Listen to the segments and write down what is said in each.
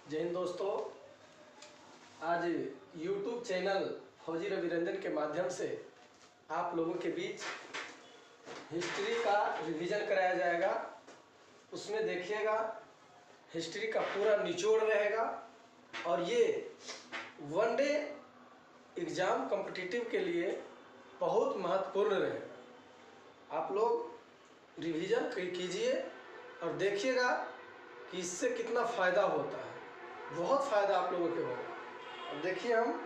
जय हिंद दोस्तों। आज YouTube चैनल फौजी रविरंजन के माध्यम से आप लोगों के बीच हिस्ट्री का रिवीजन कराया जाएगा। उसमें देखिएगा हिस्ट्री का पूरा निचोड़ रहेगा और ये वनडे एग्ज़ाम कॉम्पिटिटिव के लिए बहुत महत्वपूर्ण रहेगा। आप लोग रिवीजन कीजिए और देखिएगा कि इससे कितना फ़ायदा होता है। बहुत फ़ायदा आप लोगों के होगा। अब देखिए हम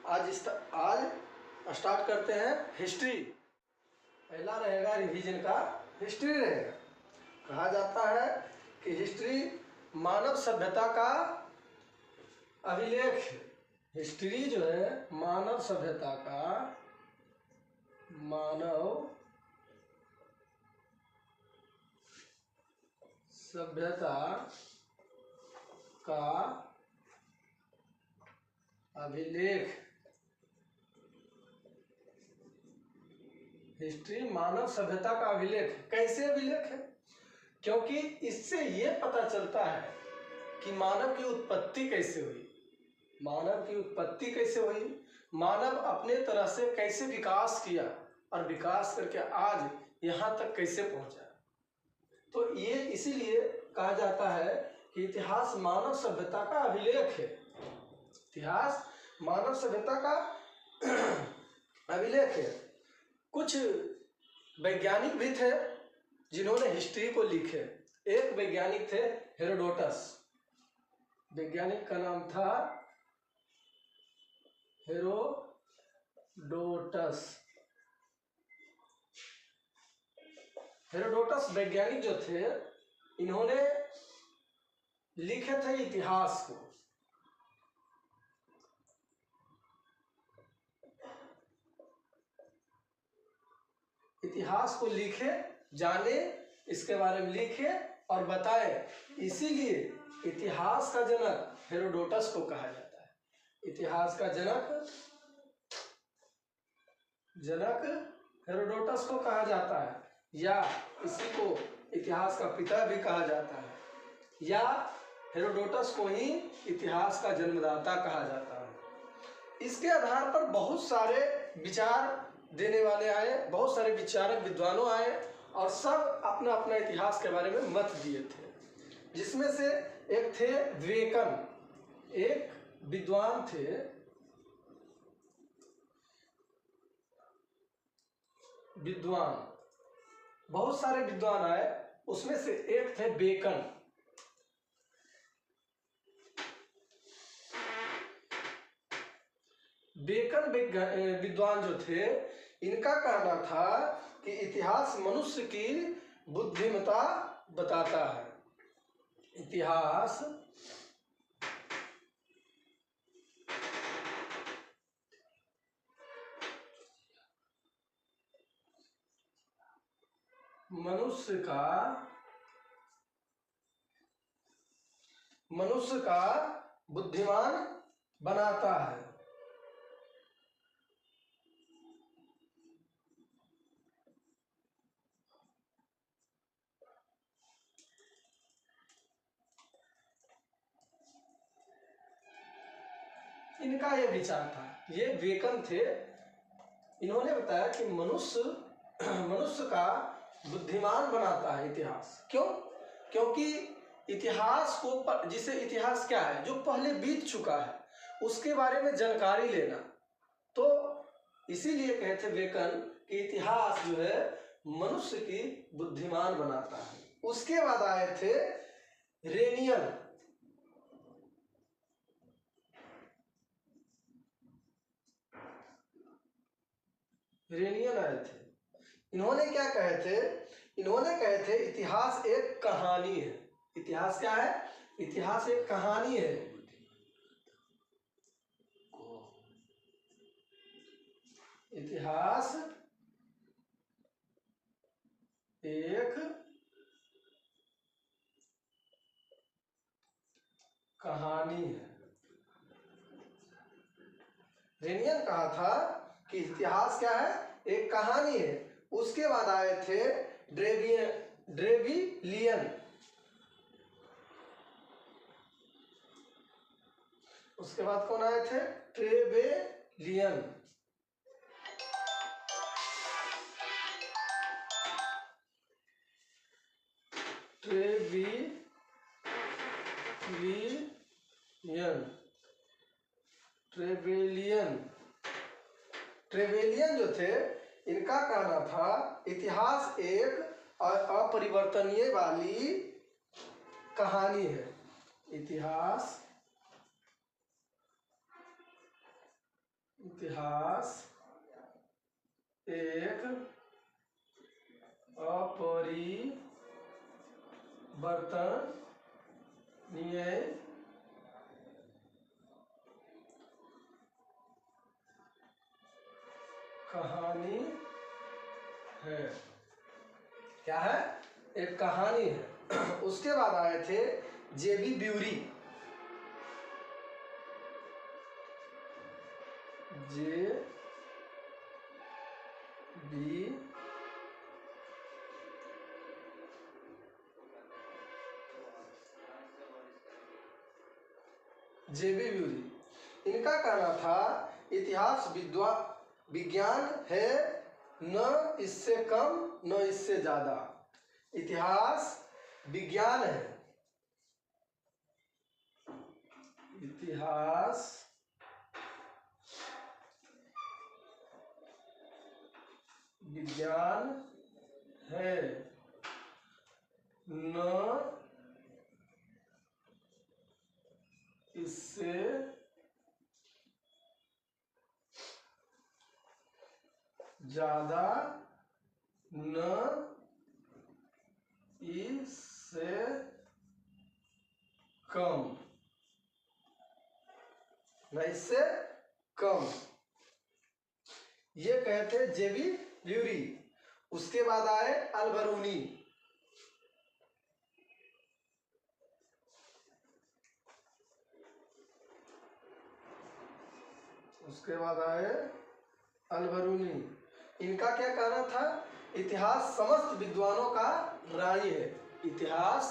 आज स्टार्ट करते हैं हिस्ट्री। पहला रहेगा रिवीजन का हिस्ट्री रहेगा। कहा जाता है कि हिस्ट्री मानव सभ्यता का अभिलेख है। हिस्ट्री जो है मानव सभ्यता का अभिलेख। हिस्ट्री मानव सभ्यता का अभिलेख। कैसे अभिलेख है? क्योंकि इससे ये पता चलता है कि मानव की उत्पत्ति कैसे हुई, मानव अपने तरह से कैसे विकास किया और विकास करके आज यहाँ तक कैसे पहुँचा। तो ये इसीलिए कहा जाता है कि इतिहास मानव सभ्यता का अभिलेख है। इतिहास मानव सभ्यता का अभिलेख है। कुछ वैज्ञानिक भी थे जिन्होंने हिस्ट्री को लिखे। एक वैज्ञानिक थे हेरोडोटस। वैज्ञानिक का नाम था हेरोडोटस। हेरोडोटस वैज्ञानिक जो थे इन्होंने लिखे थे इतिहास को। इतिहास को लिखे, जाने, इसके बारे में लिखे और बताए। इसीलिए इतिहास का जनक हेरोडोटस को कहा जाता है। इतिहास का जनक हेरोडोटस को कहा जाता है, या इसी को इतिहास का पिता भी कहा जाता है, या हेरोडोटस को ही इतिहास का जन्मदाता कहा जाता है। इसके आधार पर बहुत सारे विचार देने वाले आए, बहुत सारे विचारक विद्वानों आए और सब अपना अपना इतिहास के बारे में मत दिए थे। जिसमें से एक थे वेकन, एक विद्वान थे बहुत सारे विद्वान आए, उसमें से एक थे बेकन। बेकन विद्वान जो थे, इनका कहना था कि इतिहास मनुष्य की बुद्धिमत्ता बताता है। इतिहास मनुष्य का बुद्धिमान बनाता है। इनका ये विचार था। ये वेकन थे। इन्होंने बताया कि मनुष्य का बुद्धिमान बनाता है इतिहास। क्यों? क्योंकि इतिहास को, जिसे इतिहास क्या है, जो पहले बीत चुका है उसके बारे में जानकारी लेना। तो इसीलिए कहते वेकन कि इतिहास जो है मनुष्य की बुद्धिमान बनाता है। उसके बाद आए थे रेनियन। आए थे। इन्होंने क्या कहे थे? इन्होंने कहे थे इतिहास एक कहानी है। इतिहास क्या है? इतिहास एक कहानी है। इतिहास एक कहानी है। रेनियन कहा था कि इतिहास क्या है? एक कहानी है। उसके बाद आए थे ड्रेविलियन। उसके बाद कौन आए थे? ट्रेबेलियन। ट्रेबेलियन जो थे, इनका कहना था इतिहास एक अपरिवर्तनीय वाली कहानी है। इतिहास एक अपरिवर्तनीय कहानी है। क्या है? एक कहानी है। उसके बाद आए थे जेबी ब्यूरी। जेबी ब्यूरी, इनका कहना था इतिहास विज्ञान है, न इससे कम न इससे ज्यादा। इतिहास विज्ञान है। इतिहास विज्ञान है, न इससे ज्यादा, न इससे कम, न इससे कम। ये कहते जेबी ब्यूरी। उसके बाद आए अलबरूनी। उसके बाद आए अलबरूनी। इनका क्या कहना था? इतिहास समस्त विद्वानों का रानी है। इतिहास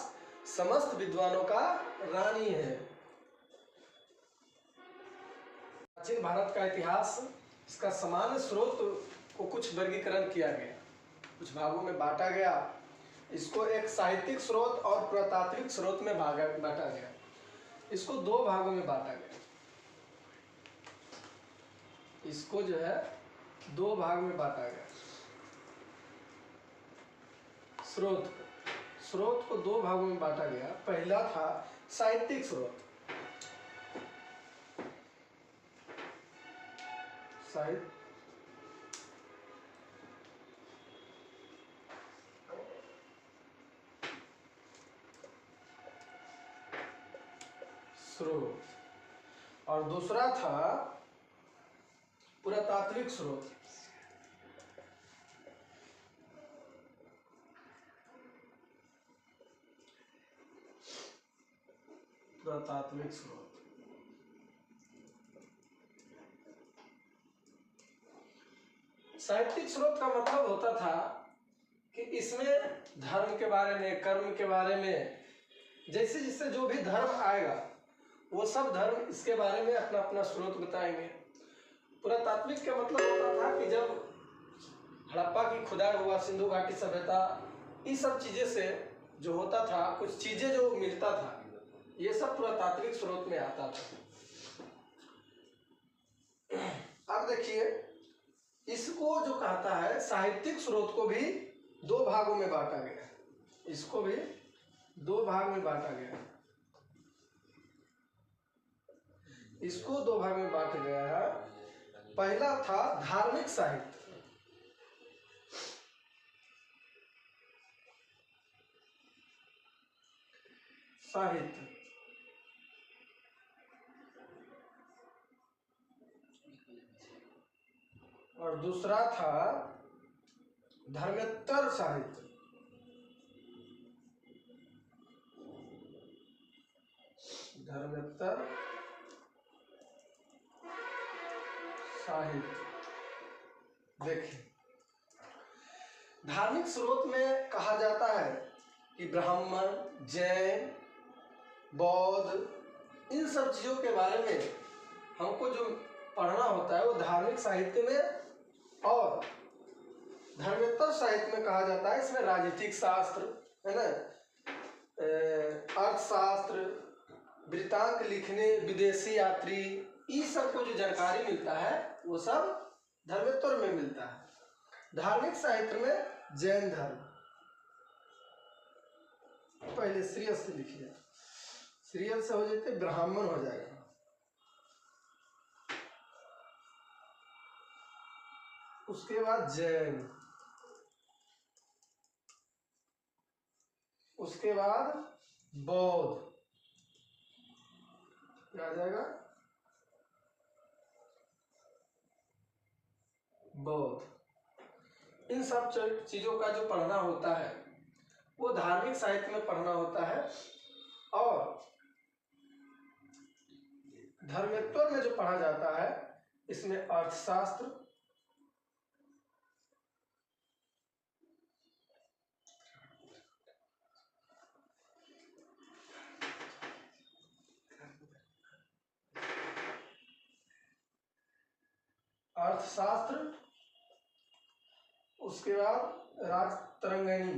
समस्त विद्वानों का रानी है। प्राचीन भारत का इतिहास, इसका सामान्य स्रोत को कुछ वर्गीकरण किया गया, कुछ भागों में बांटा गया। इसको एक साहित्यिक स्रोत और पुरातात्विक स्रोत में बांटा गया। इसको दो भागों में बांटा गया। इसको जो है दो भाग में बांटा गया। स्रोत को दो भागों में बांटा गया। पहला था साहित्यिक स्रोत। स्रोत, और दूसरा था पुरातात्विक स्रोत। पुरातात्विक स्रोत। साहित्यिक स्रोत का मतलब होता था कि इसमें धर्म के बारे में, कर्म के बारे में, जैसे जिससे जो भी धर्म आएगा वो सब धर्म इसके बारे में अपना अपना स्रोत बताएंगे। पुरातात्विक का मतलब होता था कि जब हड़प्पा की खुदाई हुआ, सिंधु घाटी सभ्यता, ये सब चीजें से जो होता था, कुछ चीजें जो मिलता था, ये सब पुरातात्विक स्रोत में आता था। अब देखिए, इसको जो कहता है साहित्यिक स्रोत को भी दो भागों में बांटा गया। इसको भी दो भाग में बांटा गया। इसको दो भाग में बांटा गया है। पहला था धार्मिक साहित्य। और दूसरा था धर्मेत्तर साहित्य। धर्मेत्तर साहित्य। देखिए, धार्मिक स्रोत में कहा जाता है कि ब्राह्मण, जैन, बौद्ध, इन सब चीजों के बारे में हमको जो पढ़ना होता है वो धार्मिक साहित्य में और धर्मेत्तर साहित्य में कहा जाता है। इसमें राजनीतिक शास्त्र है ना, अर्थशास्त्र, वृत्तांत लिखने, विदेशी यात्री, इस सब को जो जानकारी मिलता है वो सब धर्मेत्तर में मिलता है। धार्मिक साहित्य में जैन धर्म, पहले सीरियल से लिखिए, सीरियल से हो जाते ब्राह्मण हो जाएगा। उसके बाद जैन, उसके बाद बौद्ध, क्या आ जाएगा, बौद्ध। इन सब चीजों का जो पढ़ना होता है वो धार्मिक साहित्य में पढ़ना होता है। और धर्मेत्तर में जो पढ़ा जाता है इसमें अर्थशास्त्र, उसके बाद राजतरंगिणी,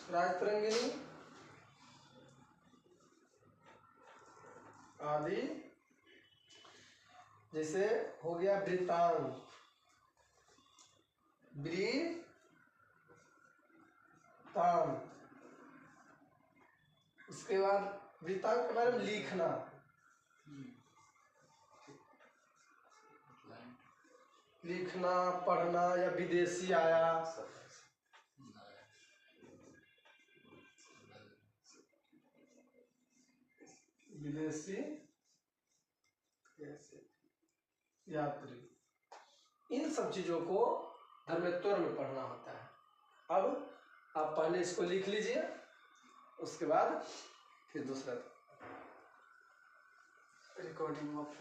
राजतरंगिणी आदि, जैसे हो गया वृत्तांत, उसके बाद वृत्तांत के बारे में लिखना, पढ़ना, या विदेशी आया, विदेशी यात्री, इन सब चीजों को धर्मेत्तर में पढ़ना होता है। अब आप पहले इसको लिख लीजिए, उसके बाद फिर दूसरा रिकॉर्डिंग ऑफ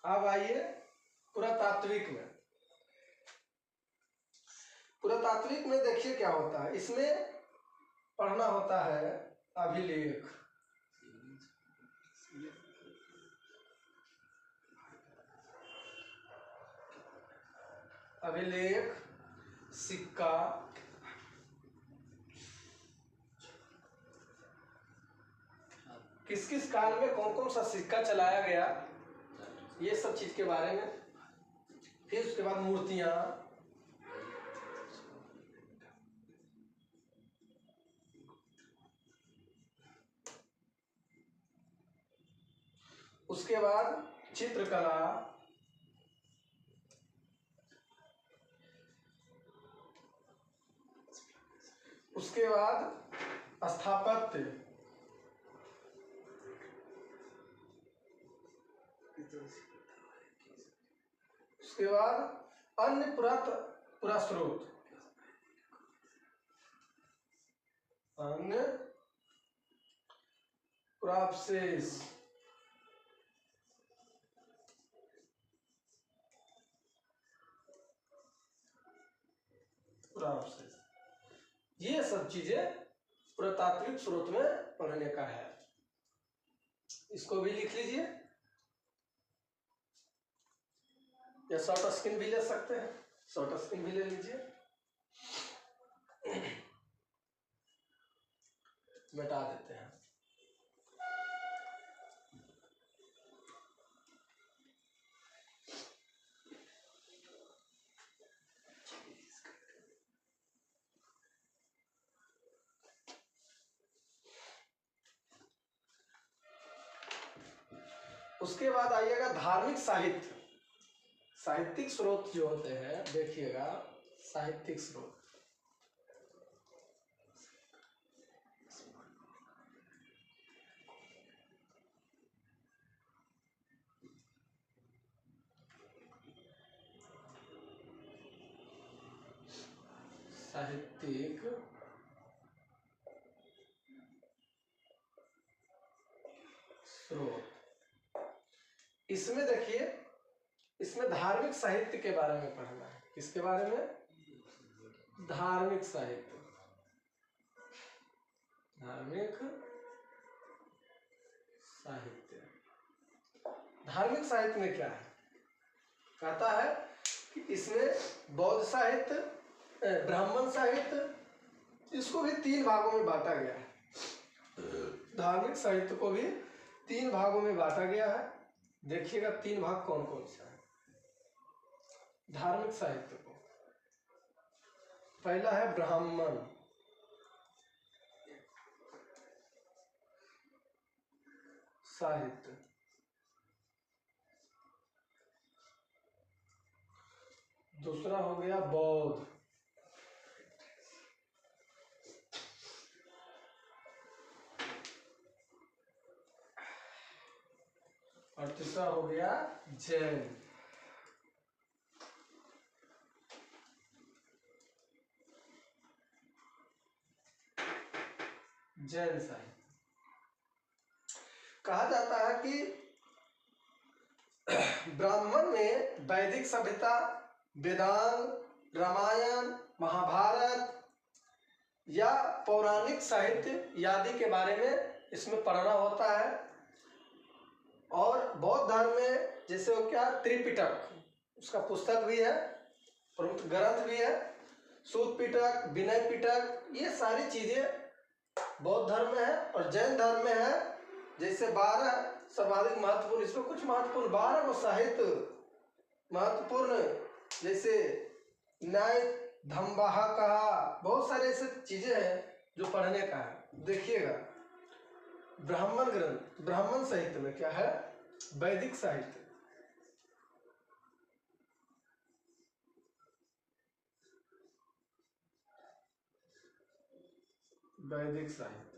अब आइए पुरातात्विक में। पुरातात्विक में देखिए क्या होता है, इसमें पढ़ना होता है अभिलेख, सिक्का, किस किस काल में कौन कौन सा सिक्का चलाया गया, ये सब चीज के बारे में। फिर उसके बाद मूर्तियां, उसके बाद चित्रकला, उसके बाद स्थापत्य, उसके बाद अन्य पुरास्रोत, अन्य पुरावशेष, ये सब चीजें पुरातात्विक स्रोत में पढ़ने का है। इसको भी लिख लीजिए या शॉर्ट स्क्रीन भी ले सकते हैं, शॉर्ट स्क्रीन भी ले लीजिए, मिटा देते हैं। उसके बाद आइएगा धार्मिक साहित्य, साहित्यिक स्रोत जो होते हैं, देखिएगा साहित्यिक स्रोत, साहित्यिक स्रोत। इसमें देखिए, इसमें धार्मिक साहित्य के बारे में पढ़ना है। किसके बारे में? धार्मिक साहित्य। धार्मिक साहित्य। धार्मिक साहित्य में क्या है? कहता है कि इसमें बौद्ध साहित्य, ब्राह्मण साहित्य, इसको भी 3 भागों में बांटा गया है। धार्मिक साहित्य को भी 3 भागों में बांटा गया है। देखिएगा 3 भाग कौन कौन सा है धार्मिक साहित्य को। पहला है ब्राह्मण साहित्य। दूसरा हो गया बौद्ध। और तीसरा हो गया जैन। जैन साहित्य। कहा जाता है कि ब्राह्मण में वैदिक सभ्यता, वेदांत, रामायण, महाभारत या पौराणिक साहित्य आदि के बारे में इसमें पढ़ना होता है। और बौद्ध धर्म में जैसे हो क्या, त्रिपिटक, उसका पुस्तक भी है, प्रमुख ग्रंथ भी है, सूत पिटक, विनय पिटक, ये सारी चीजें बौद्ध धर्म में है। और जैन धर्म में है जैसे 12 सर्वाधिक महत्वपूर्ण, इसमें कुछ महत्वपूर्ण 12 को साहित्य महत्वपूर्ण, जैसे न्याय धम्बाहा कहा, बहुत सारे ऐसे चीजें हैं जो पढ़ने का है। देखिएगा ब्राह्मण ग्रंथ, ब्राह्मण साहित्य में क्या है? वैदिक साहित्य। वैदिक साहित्य।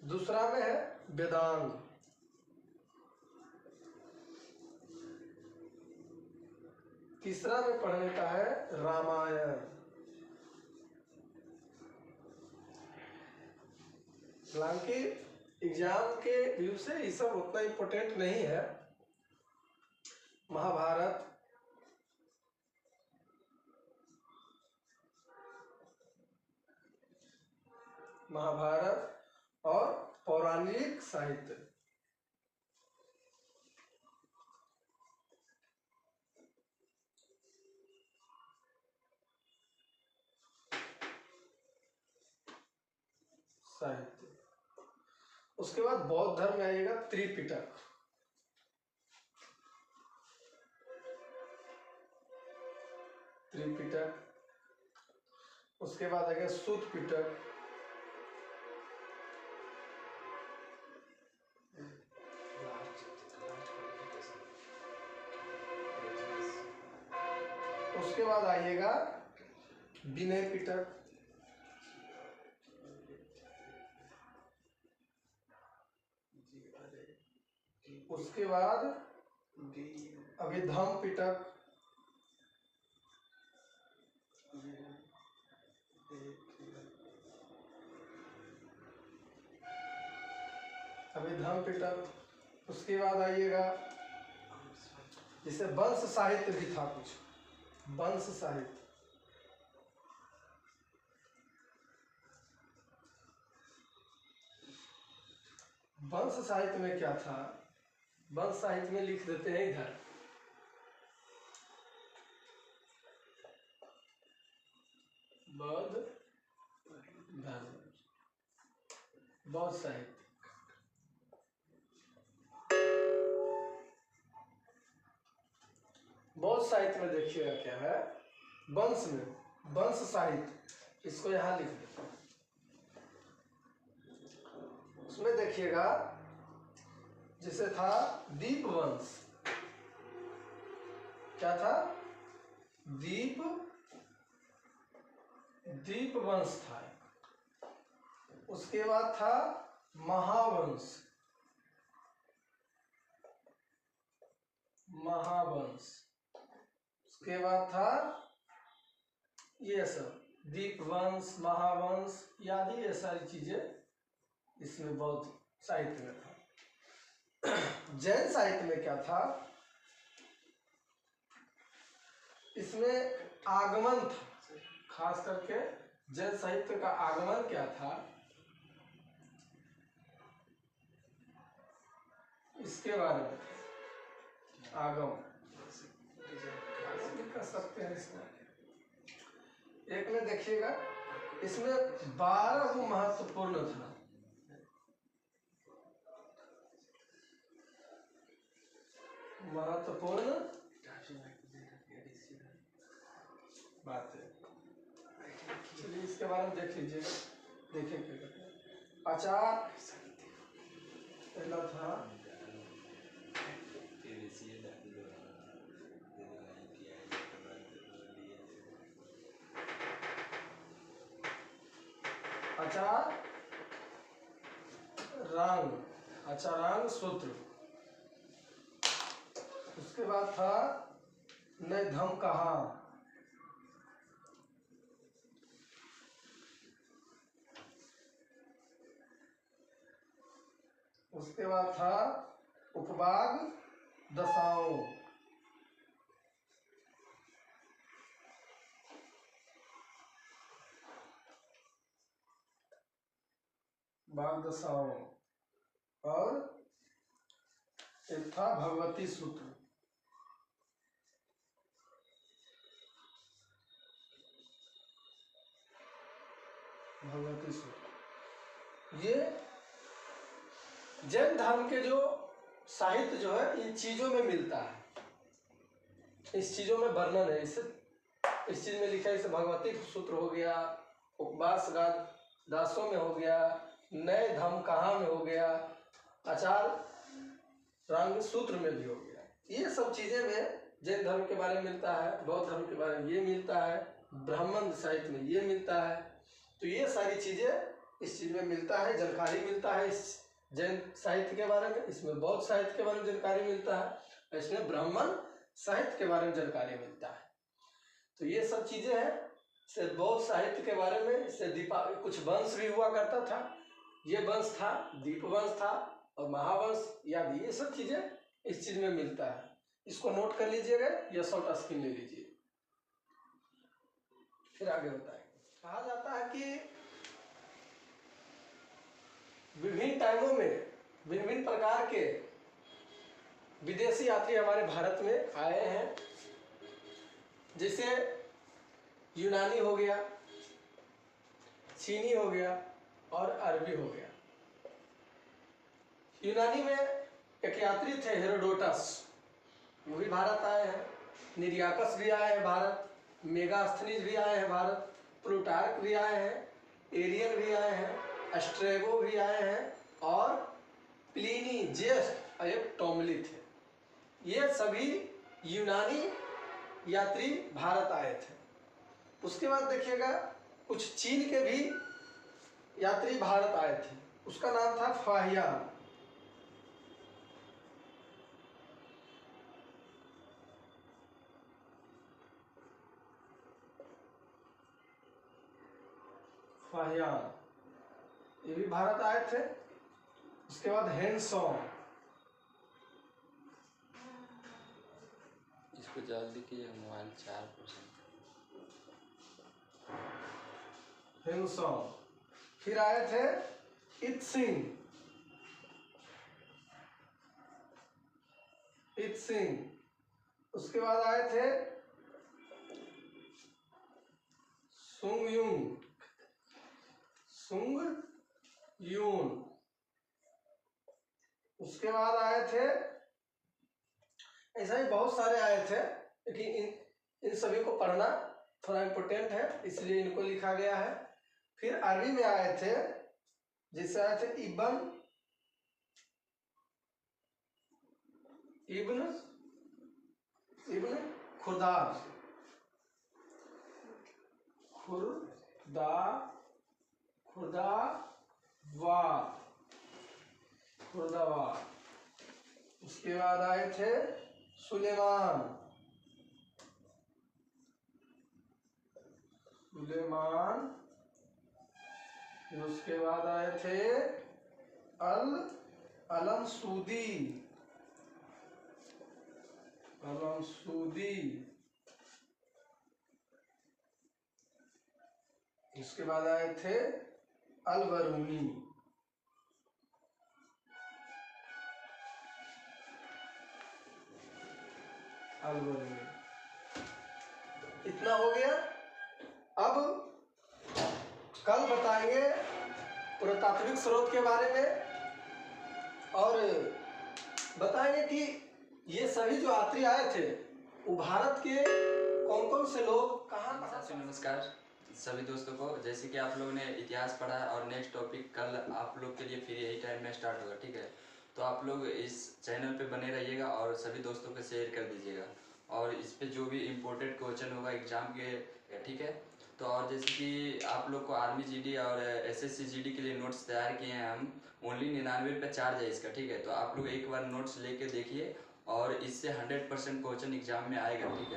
दूसरा में है वेदांग। तीसरा में पढ़ने का है रामायण। हालांकि एग्जाम के व्यू से ये सब उतना इम्पोर्टेंट नहीं है। महाभारत, और पौराणिक साहित्य। उसके बाद बौद्ध धर्म में आएगा त्रिपिटक। उसके बाद आएगा सूत पिटक। उसके बाद आइएगा विनय पिटक। उसके बाद अभिधम पिटक। उसके बाद आइएगा जैसे वंश साहित्य भी था, कुछ वंश साहित्य। वंश साहित्य में क्या था? वंश साहित्य में लिख देते हैं इधर, बौद्ध धर्म, बौद्ध साहित्य। बौद्ध साहित्य में देखिएगा क्या है, वंश में, वंश साहित्य, इसको यहां लिख देते हैं। उसमें देखिएगा जिसे था दीप वंश। क्या था? दीप वंश था। उसके बाद था महावंश। उसके बाद था ये सब दीपवंश, महावंश आदि ये सारी चीजें इसमें बौद्ध साहित्य में था। जैन साहित्य में क्या था, इसमें आगमन था, खास करके जैन साहित्य का आगमन क्या था, इसके बारे में आगम कर सकते हैं। इसमें एक में देखिएगा, इसमें 12 को महत्वपूर्ण था। महत्वपूर्ण बात है, चलिए इसके बारे में देख लीजिएगा। देखिए आचार पहला था, आचार रंग, आचारांग सूत्र। उसके बाद था नैधम कहा, उसके बाद था उपवाग दशाओं, बाग दशाओं, और एक था भगवती सूत्र। भगवती सूत्र ये जैन धर्म के जो साहित्य जो है इन चीजों में मिलता है, इस चीजों में वर्णन है। इस चीज में लिखा है, इसे भगवती सूत्र हो गया, उपवास दासों में हो गया, नए धम कहा में हो गया, आचार रंग सूत्र में भी हो गया। ये सब चीजें में जैन धर्म के बारे में मिलता है, बौद्ध धर्म के बारे में ये मिलता है, ब्राह्मण साहित्य में ये मिलता है। तो ये सारी चीजें इस चीज में मिलता है, जानकारी मिलता है इस जैन साहित्य के बारे में। इसमें बौद्ध साहित्य के बारे में जानकारी मिलता है, इसमें ब्राह्मण साहित्य के बारे में जानकारी मिलता है। तो ये सब चीजें हैं। इससे बौद्ध साहित्य के बारे में, इससे कुछ वंश भी हुआ करता था। ये वंश था, दीपवंश था और महावंश आदि, ये सब चीजें इस चीज में मिलता है। इसको नोट कर लीजिएगा या शॉर्ट स्क्रीन ले लीजिए, फिर आगे बताएंगे। कहा जाता है कि विभिन्न टाइमों में विभिन्न प्रकार के विदेशी यात्री हमारे भारत में आए हैं। जैसे यूनानी हो गया, चीनी हो गया और अरबी हो गया। यूनानी में एक यात्री थे हेरोडोटस, वो भी भारत आए हैं। निरियाकस भी आए हैं भारत, मेगास्थनीज भी आए हैं भारत, प्लूटार्क भी आए हैं, एरियन भी आए हैं, स्ट्रेबो भी आए हैं और प्लिनी ज्येष्ठ और एक टोमली थे। ये सभी यूनानी यात्री भारत आए थे। उसके बाद देखिएगा कुछ चीन के भी यात्री भारत आए थे, उसका नाम था फाहियान। फाहियान ये भी भारत आए थे। उसके बाद हेनसोंग, इसको जल्दी कीजिए, मोबाइल 4%। हेनसोंग, फिर आए थे इत्सिंग, उसके बाद आए थे सुंग यून, उसके बाद आए थे, ऐसा ही बहुत सारे आए थे, लेकिन इन सभी को पढ़ना थोड़ा इम्पोर्टेंट है इसलिए इनको लिखा गया है। फिर अरबी में आए थे, जिससे आए थे इब्न खुर्दावाद, उसके बाद आए थे सुलेमान, सुलेमान, फिर उसके बाद आए थे अलमसूदी, इसके बाद आए थे अल-बरूनी। इतना हो गया। अब कल बताएंगे पुरातात्विक स्रोत के बारे में और बताएंगे कि ये सभी जो यात्री आए थे वो भारत के कौन कौन से लोग कहाँ कहाँ। नमस्कार सभी दोस्तों को। जैसे कि आप लोगों ने इतिहास पढ़ा है और नेक्स्ट टॉपिक कल आप लोग के लिए फिर यही टाइम में स्टार्ट होगा, ठीक है। तो आप लोग इस चैनल पे बने रहिएगा और सभी दोस्तों को शेयर कर दीजिएगा और इस पे जो भी इम्पोर्टेंट क्वेश्चन होगा एग्जाम के, ठीक है। तो और जैसे कि आप लोग को आर्मी जीडी और एसएससी जीडी के लिए नोट्स तैयार किए हैं हम, ओनली 99 रुपये चार्ज है इसका, ठीक है। तो आप लोग एक बार नोट्स लेके देखिए और इससे 100% क्वेश्चन एग्जाम में आएगा, ठीक है।